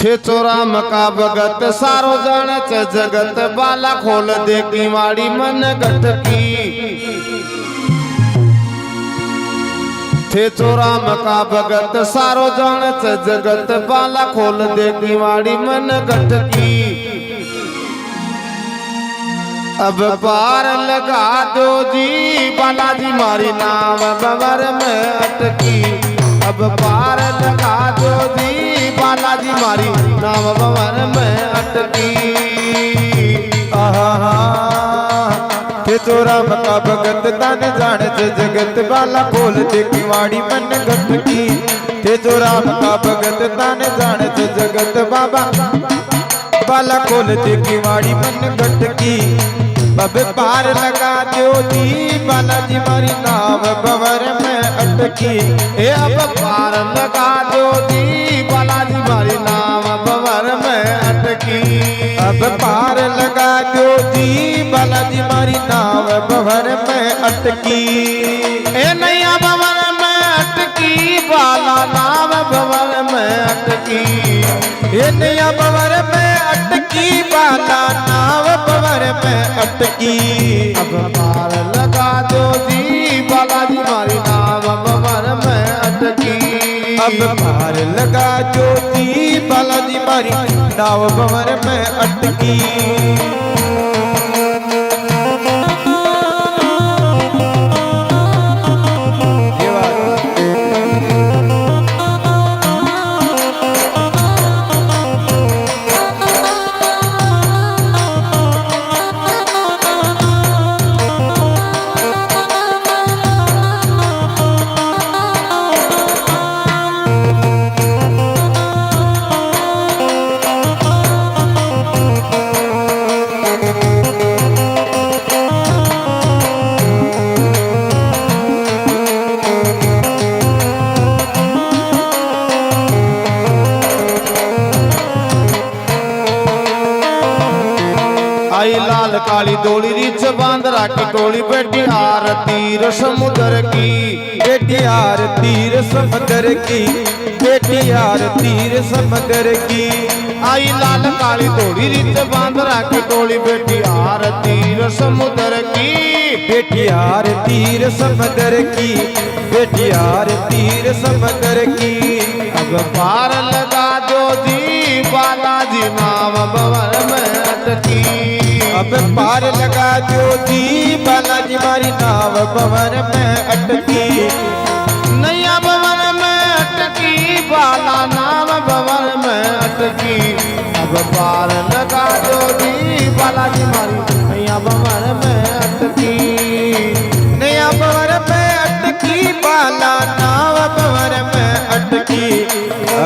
थे चोराम का भगत सारो जाने च जगत बाला खोल दे की वाड़ी मन गटकी। थे चोराम का भगत सारो जाने च जगत बाला खोल दे की वाड़ी मन गटकी। अब पार लगा दो जी बालाजी मारी नाम बवर में अटकी। अब पार लगा दो जी बालाजी मारी नाम बवर में अटकी। आहा थे चोराम का भगत तन जान से जगत बाला खोल दे किवाड़ी मन गटकी। थे चोराम का भगत तन जान से जगत बाबा बाला खोल दे किवाड़ी मन गटकी। अब पार लगा दो जी बालाजी मारी नाव बवर में अटकी। ए अब पार लगा दो जी बालाजी मारी नाम बवर में अटकी। अब पार लगा दो जी बालाजी मारी नाव बवर में अटकी। ए नैया बवर में अटकी बाला नाम बवर में अटकी। ए नैया बवर में अटकी बाला नाव बवर में अटकी। अब पार लगा दो जी बालाजी मारी नाम बवर में अटकी। अब पार लगा दो जी बालाजी मारी नाव बवर में अटकी। आई लाल काली डोली रीछ बांध राखी टोली बेटी आरती र समुद्र की। बेटी आरती रे समुद्र की। बेटी आरती रे समुद्र की। आई लाल काली डोली रीछ बांध राखी टोली बेटी आरती र समुद्र की। बेटी आरती रे समुद्र की। बेटी आरती रे समुद्र की। अब पार लगा दो जी बालाजी नाम बवर में अटकी। अब पार लगा दो जी बालाजी मारी नाव बवर में अटकी। नैया बवर में अटकी बाला नाम बवर में अटकी। अब पार लगा दो जी बालाजी मारी नैया बवर में अटकी। नया बवर में अटकी बाला नाव बवर में अटकी।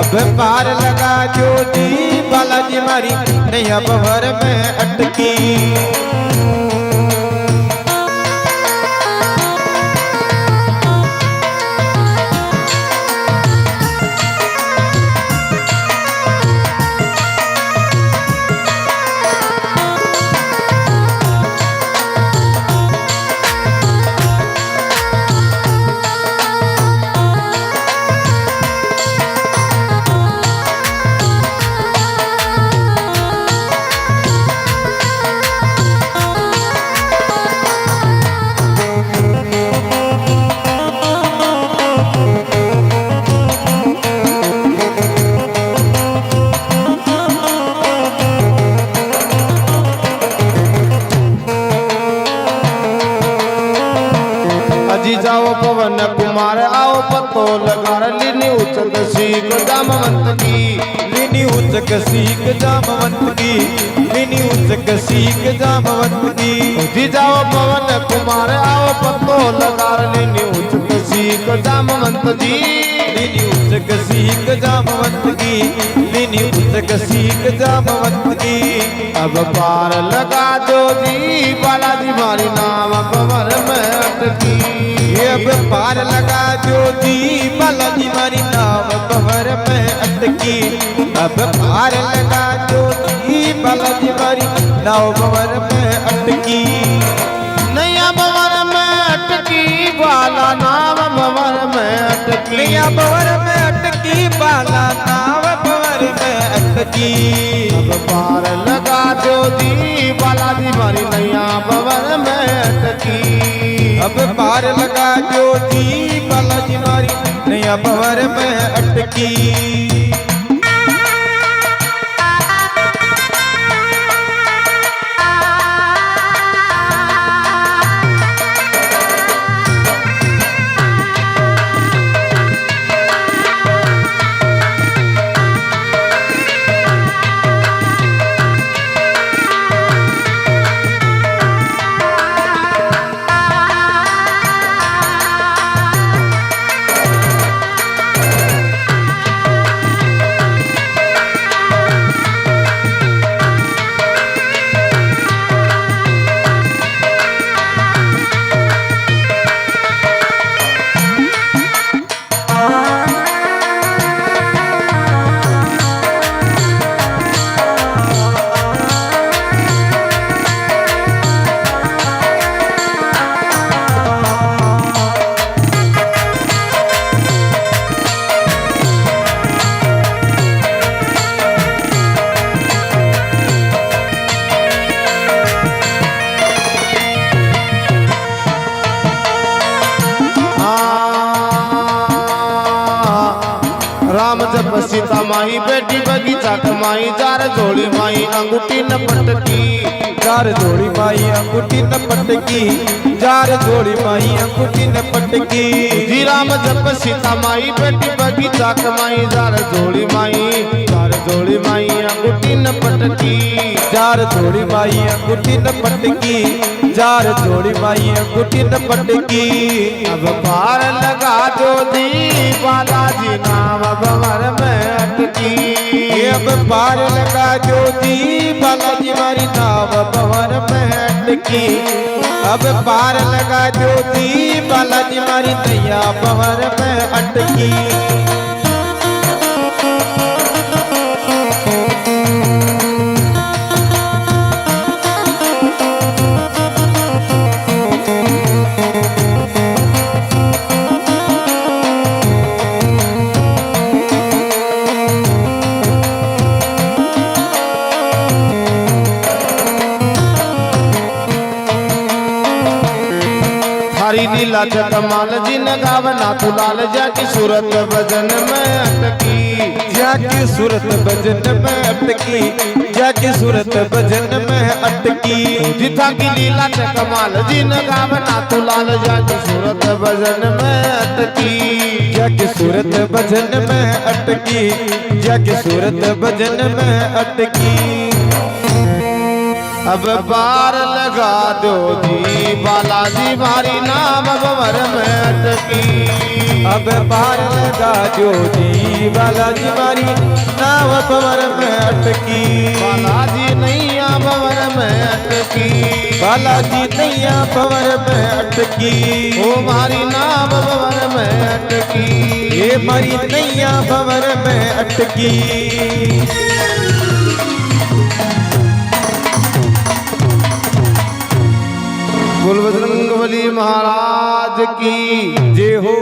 अब पार लगा दो जी बालाजी मारी नया बवर में अटकी। अजी जाओ पवन कुमार आओ पतो लगा लीनी उचक सीख जामवंत की। लीनी उचक सीख जामवंत की। लीनी उचक सीख जामवंत की। अजी जाओ पवन कुमार आओ पतो लगा लीनी उचक सीख जामवंत जी। लीनी उचक सीख जामवंत की। लीनी उचक सीख जामवंत की। अब पार लगा दो जी बालाजी मारी नाम बवर में अटकी। अब पार लगा दो जी बालाजी मारी नाव बवर में अटकी। अब पार लगा दो जी बालाजी मारी नाव बवर में अटकी। नैया बवर में अटकी बाला नाम बवर में अटकी। नैया बवर में अटकी बाला नाव बवर में अटकी। अटकी। अब पार लगा दो जी बालाजी मारी नैया भंवर में अटकी। अब पार लगा दो जी बालाजी मारी नैया भंवर में अटकी। राम जप सीता माई बेटी बगीचा कमाई जार जोड़ी माई अंगूठी न पटकी। जार जोड़ी माई अंगूठी न पटकी। जार जोड़ी माई अंगूठी न पटकी। जी राम जप सीता माई बेटी बगीचा कमाई जार जोड़ी माई अंगूठी न पटकी। जार जोड़ी माई अंगूठी न पटकी। जार जोड़ी माई अंगूठी न पटकी। अब पार लगा दो दी बालाजी नाम भंवर में अटकी। अब पार लगा दो दी बालाजी मारी नाम भंवर में अटकी। अब पार लगा दो दी बालाजी मारी नैया भंवर में अटकी। हरी लीला जगमाल जी न गावना तुलाल जाकी सूरत भजन में अटकी। जाकी सूरत भजन में अटकी। जाकी सूरत भजन में अटकी। जिथा की लीला जगमाल जी न गावना तुलाल जाकी सूरत भजन में अटकी। जाकी सूरत भजन में अटकी। जाकी सूरत भजन में अटकी। अब पार लगा दो जी बालाजी मारी नाम भंवर में अटकी। अब पार लगा दो जी बालाजी मारी नाम भंवर में अटकी। बालाजी नैया भंवर में अटकी। बालाजी नैया भंवर में अटकी। ओ मारी नाम भंवर में अटकी। ये मारी नैया भंवर में अटकी। बोल बजरंगबली महाराज की जय हो।